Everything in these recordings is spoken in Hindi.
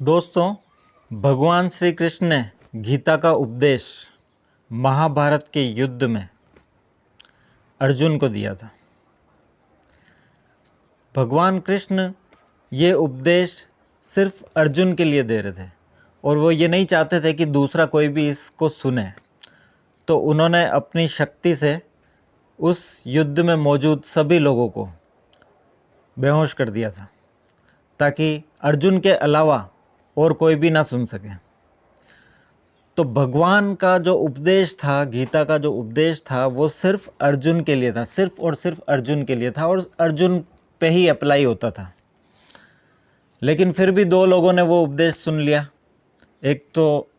दोस्तों, भगवान श्री कृष्ण ने गीता का उपदेश महाभारत के युद्ध में अर्जुन को दिया था। भगवान कृष्ण ये उपदेश सिर्फ अर्जुन के लिए दे रहे थे और वो ये नहीं चाहते थे कि दूसरा कोई भी इसको सुने। तो उन्होंने अपनी शक्ति से उस युद्ध में मौजूद सभी लोगों को बेहोश कर दिया था ताकि अर्जुन के अलावा और कोई भी ना सुन सके। तो भगवान का जो उपदेश था, गीता का जो उपदेश था, वो सिर्फ अर्जुन के लिए था, सिर्फ और सिर्फ अर्जुन के लिए था और अर्जुन पे ही अप्लाई होता था। लेकिन फिर भी दो लोगों ने वो उपदेश सुन लिया। एक तो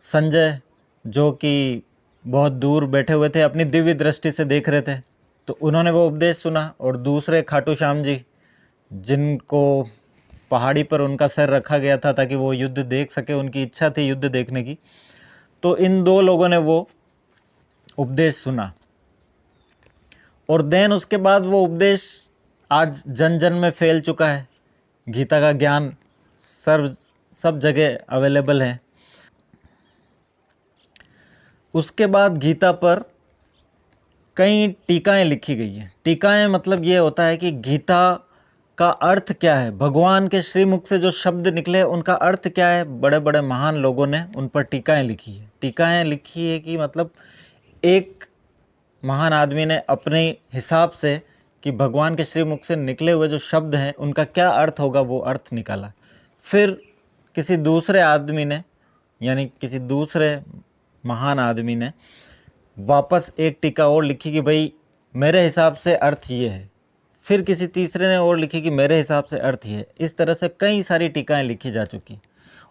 संजय, जो कि बहुत दूर बैठे हुए थे, अपनी दिव्य दृष्टि से देख रहे थे, तो उन्होंने वो उपदेश सुना। और दूसरे खाटू श्याम जी, जिनको पहाड़ी पर उनका सर रखा गया था ताकि वो युद्ध देख सके, उनकी इच्छा थी युद्ध देखने की। तो इन दो लोगों ने वो उपदेश सुना और देन उसके बाद वो उपदेश आज जन जन में फैल चुका है। गीता का ज्ञान सब जगह अवेलेबल है। उसके बाद गीता पर कई टीकाएं लिखी गई हैं। टीकाएं मतलब ये होता है कि गीता का अर्थ क्या है, भगवान के श्रीमुख से जो शब्द निकले उनका अर्थ क्या है। बड़े बड़े महान लोगों ने उन पर टीकाएं लिखी है। टीकाएं लिखी है कि मतलब एक महान आदमी ने अपने हिसाब से कि भगवान के श्रीमुख से निकले हुए जो शब्द हैं उनका क्या अर्थ होगा, वो अर्थ निकाला। फिर किसी दूसरे आदमी ने, यानी किसी दूसरे महान आदमी ने वापस एक टीका और लिखी कि भाई मेरे हिसाब से अर्थ ये है। फिर किसी तीसरे ने और लिखी कि मेरे हिसाब से अर्थ ये है। इस तरह से कई सारी टीकाएं लिखी जा चुकी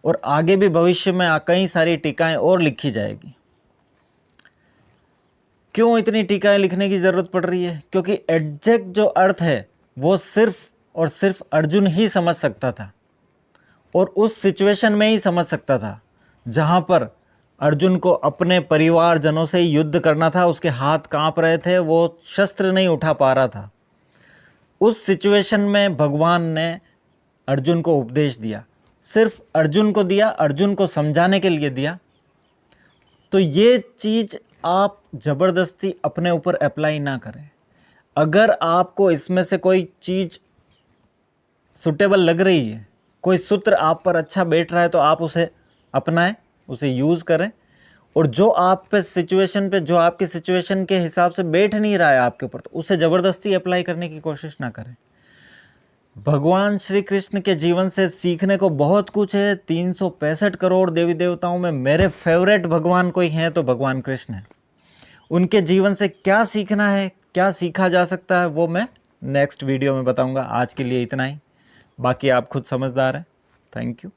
और आगे भी भविष्य में कई सारी टीकाएं और लिखी जाएगी। क्यों इतनी टीकाएं लिखने की ज़रूरत पड़ रही है? क्योंकि एग्जैक्ट जो अर्थ है वो सिर्फ और सिर्फ अर्जुन ही समझ सकता था और उस सिचुएशन में ही समझ सकता था जहाँ पर अर्जुन को अपने परिवारजनों से युद्ध करना था। उसके हाथ कांप रहे थे, वो शस्त्र नहीं उठा पा रहा था। उस सिचुएशन में भगवान ने अर्जुन को उपदेश दिया, सिर्फ अर्जुन को दिया, अर्जुन को समझाने के लिए दिया। तो ये चीज़ आप ज़बरदस्ती अपने ऊपर अप्लाई ना करें। अगर आपको इसमें से कोई चीज़ सुटेबल लग रही है, कोई सूत्र आप पर अच्छा बैठ रहा है, तो आप उसे अपनाएं, उसे यूज़ करें। और जो आप पे सिचुएशन पे, जो आपकी सिचुएशन के हिसाब से बैठ नहीं रहा है आपके ऊपर, तो उसे ज़बरदस्ती अप्लाई करने की कोशिश ना करें। भगवान श्री कृष्ण के जीवन से सीखने को बहुत कुछ है। 365 करोड़ देवी देवताओं में मेरे फेवरेट भगवान कोई हैं तो भगवान कृष्ण हैं। उनके जीवन से क्या सीखना है, क्या सीखा जा सकता है, वो मैं नेक्स्ट वीडियो में बताऊंगा। आज के लिए इतना ही, बाकी आप खुद समझदार हैं। Thank you.